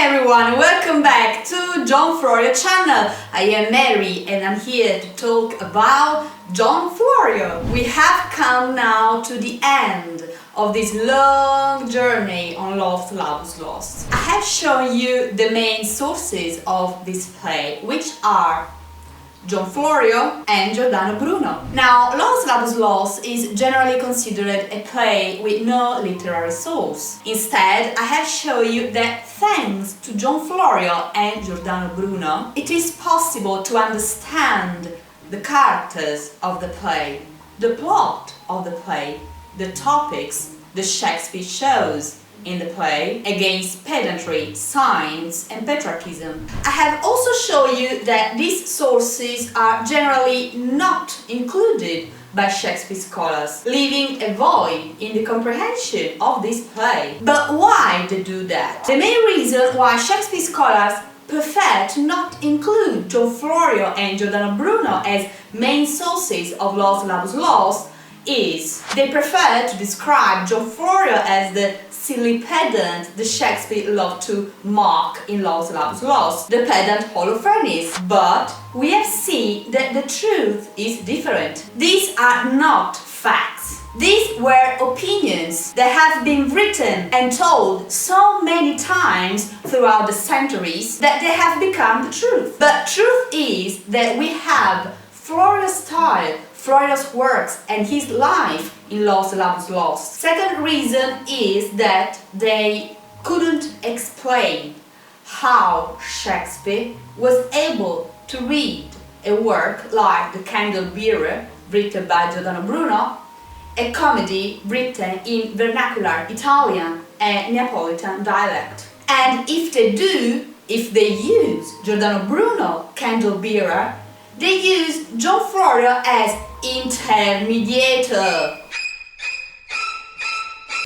Hi everyone, welcome back to John Florio channel. I am Mary and I'm here to talk about John Florio. We have come now to the end of this long journey on Lost, Lost. I have shown you the main sources of this play, which are John Florio and Giordano Bruno. Now, Lost is generally considered a play with no literary source. Instead, I have shown you that thanks to John Florio and Giordano Bruno, it is possible to understand the characters of the play, the plot of the play, the topics the Shakespeare shows in the play against pedantry, science and patriotism. I have also shown you that these sources are generally not included by Shakespeare scholars, leaving a void in the comprehension of this play. But why they do that? The main reason why Shakespeare scholars prefer to not include John Florio and Giordano Bruno as main sources of Lost is they prefer to describe John Florio as the silly pedant the Shakespeare loved to mock in Lost, the pedant Holofernes. But we have seen that the truth is different. These are not facts. These were opinions that have been written and told so many times throughout the centuries that they have become the truth. But truth is that we have Florio's style, Florio's works and his life in Lost. Second reason is that they couldn't explain how Shakespeare was able to read a work like The Candle Bearer, written by Giordano Bruno, a comedy written in vernacular Italian and Neapolitan dialect. And if they use Giordano Bruno, Candle Bearer, they use John Florio as intermediator.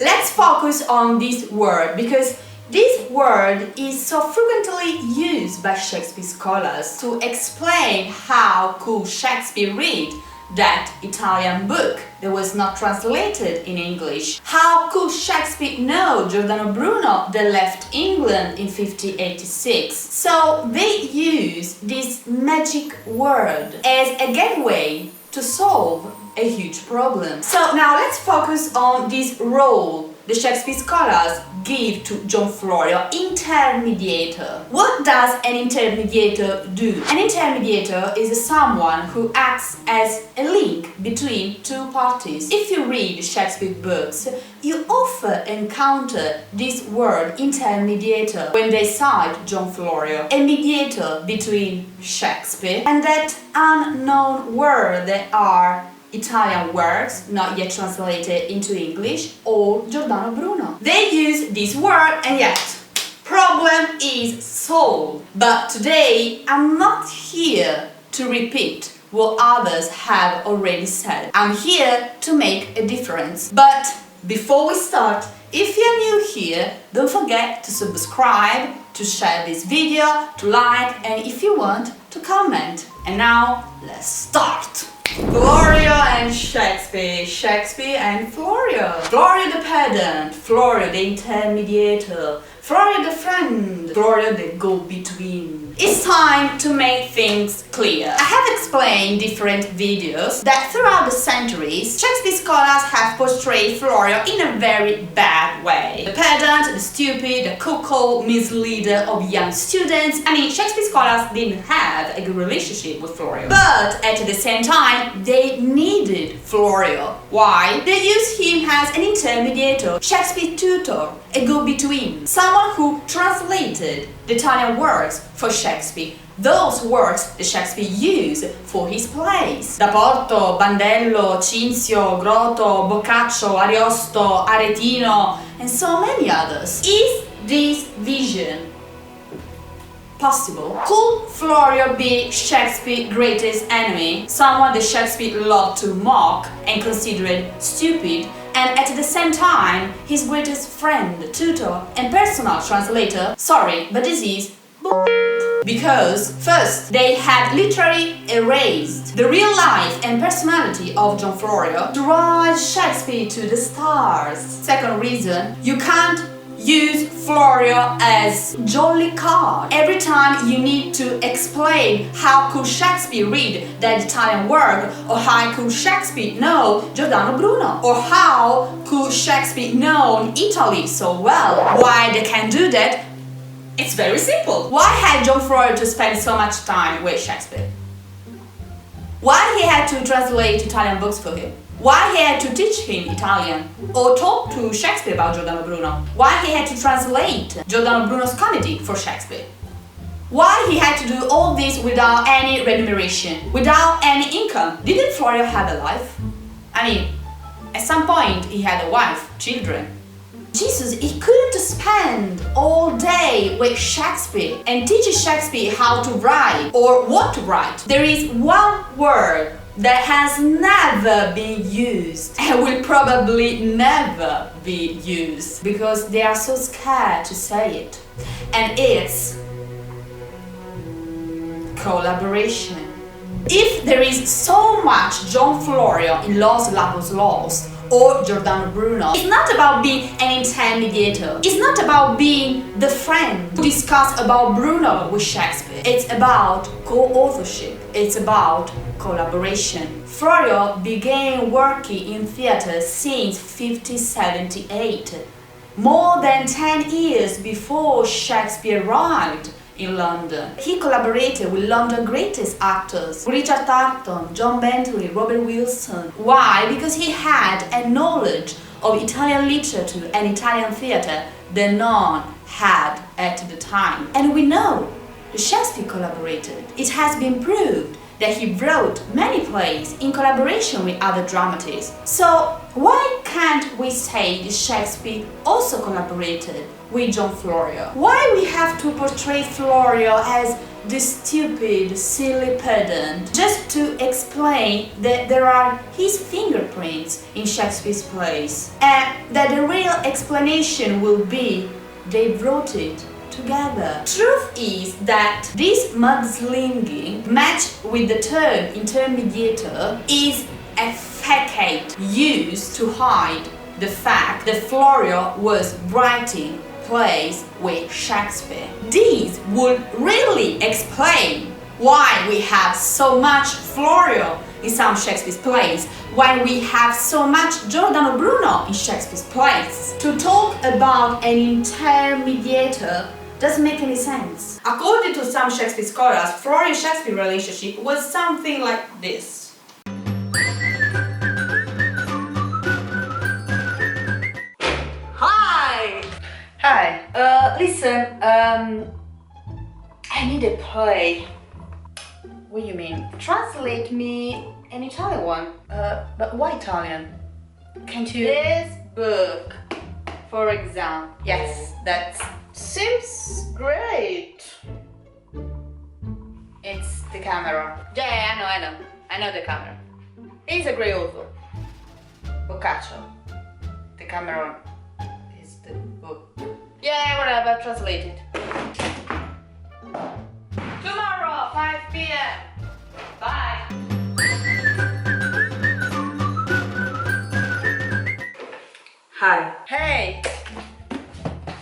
Let's focus on this word because this word is so frequently used by Shakespeare scholars to explain how could Shakespeare read that Italian book that was not translated in English. How could Shakespeare know Giordano Bruno that left England in 1586? So they use this magic word as a gateway to solve a huge problem. So now let's focus on this role the Shakespeare scholars give to John Florio, intermediator. What does an intermediator do? An intermediator is someone who acts as a link between two parties. If you read Shakespeare books, you often encounter this word intermediator when they cite John Florio, a mediator between Shakespeare and that unknown word that are Italian works not yet translated into English or Giordano Bruno. They use this word and yet problem is solved. But today I'm not here to repeat what others have already said. I'm here to make a difference. But before we start, if you're new here, don't forget to subscribe, to share this video, to like and if you want, to comment. And now, let's start! Florio and Shakespeare, Shakespeare and Florio. Florio the pedant, Florio the intermediator, Florio the friend, Florio the go-between. It's time to make things clear. I have explained different videos that throughout the centuries, Shakespeare scholars have portrayed Florio in a very bad way. The pedant, the stupid, the cuckold, misleader of young students. I mean, Shakespeare scholars didn't have a good relationship with Florio. But at the same time, they needed Florio. Why? They used him as an intermediator, Shakespeare tutor, a go-between, someone who translated the Italian works for Shakespeare, those works that Shakespeare used for his plays. Da Porto, Bandello, Cinzio, Grotto, Boccaccio, Ariosto, Aretino, and so many others. Is this vision possible? Could Florio be Shakespeare's greatest enemy, someone that Shakespeare loved to mock and considered stupid, and at the same time his greatest friend, tutor and personal translator? Sorry, but this is because first, they had literally erased the real life and personality of John Florio to rise Shakespeare to the stars. Second reason, you can't use Florio as jolly card. Every time you need to explain how could Shakespeare read that Italian work, or how could Shakespeare know Giordano Bruno, or how could Shakespeare know Italy so well. Why they can do that? It's very simple. Why had John Florio to spend so much time with Shakespeare? Why he had to translate Italian books for him? Why he had to teach him Italian or talk to Shakespeare about Giordano Bruno? Why he had to translate Giordano Bruno's comedy for Shakespeare? Why he had to do all this without any remuneration, without any income? Didn't Florio have a life? I mean, at some point he had a wife, children. Jesus, he couldn't spend all day with Shakespeare and teach Shakespeare how to write or what to write. There is one word that has never been used and will probably never be used because they are so scared to say it. And it's collaboration. If there is so much John Florio in Los Labos Lost or Giordano Bruno, it's not about being an intermediator. It's not about being the friend who discuss about Bruno with Shakespeare. It's about co-authorship. It's about collaboration. Florio began working in theatre since 1578, more than 10 years before Shakespeare arrived in London. He collaborated with London's greatest actors, Richard Tarleton, John Bentley, Robert Wilson. Why? Because he had a knowledge of Italian literature and Italian theatre that none had at the time. And we know that Shakespeare collaborated. It has been proved that he wrote many plays in collaboration with other dramatists. So why can't we say that Shakespeare also collaborated with John Florio? Why we have to portray Florio as the stupid, silly pedant just to explain that there are his fingerprints in Shakespeare's plays, and that the real explanation will be they wrote it together. Truth is that this mudslinging, matched with the term intermediator, is a facade used to hide the fact that Florio was writing plays with Shakespeare. This would really explain why we have so much Florio in some Shakespeare's plays, why we have so much Giordano Bruno in Shakespeare's plays. To talk about an intermediator doesn't make any sense. According to some Shakespeare scholars, Florio-Shakespeare relationship was something like this. Hi! Hi. Listen, I need a play. What do you mean? Translate me an Italian one. But why Italian? Can't you? This book, for example. Yes, that seems great. It's the camera. Yeah, I know the camera. He's a great author. Boccaccio. The camera is the book. Yeah, whatever, translate it. Tomorrow, 5 p.m. Bye. Hi. Hey.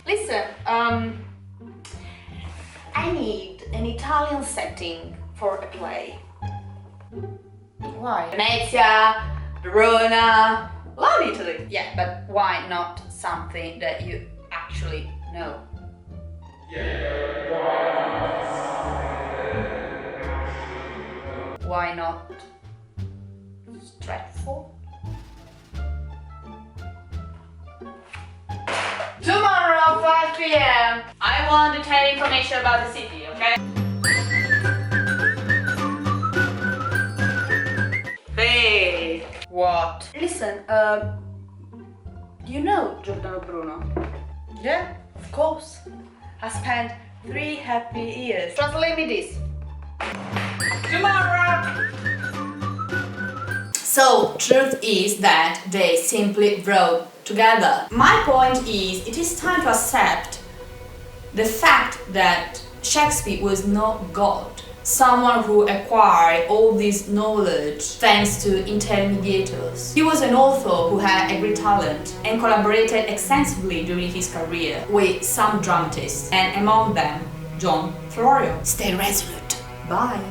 Listen, I need an Italian setting for a play. Why? Venezia, Verona, love Italy. Yeah, but why not something that you actually know? Why not Stratford? Tomorrow, 5 p.m. I want detailed information about the city, okay? Hey! What? Listen, do you know Giordano Bruno? Yeah, of course. I spent 3 happy years. Translate me this. Tomorrow! So, truth is that they simply wrote together. My point is, it is time to accept the fact that Shakespeare was no god, someone who acquired all this knowledge thanks to intermediators. He was an author who had a great talent and collaborated extensively during his career with some dramatists, and among them, John Florio. Stay resolute. Bye.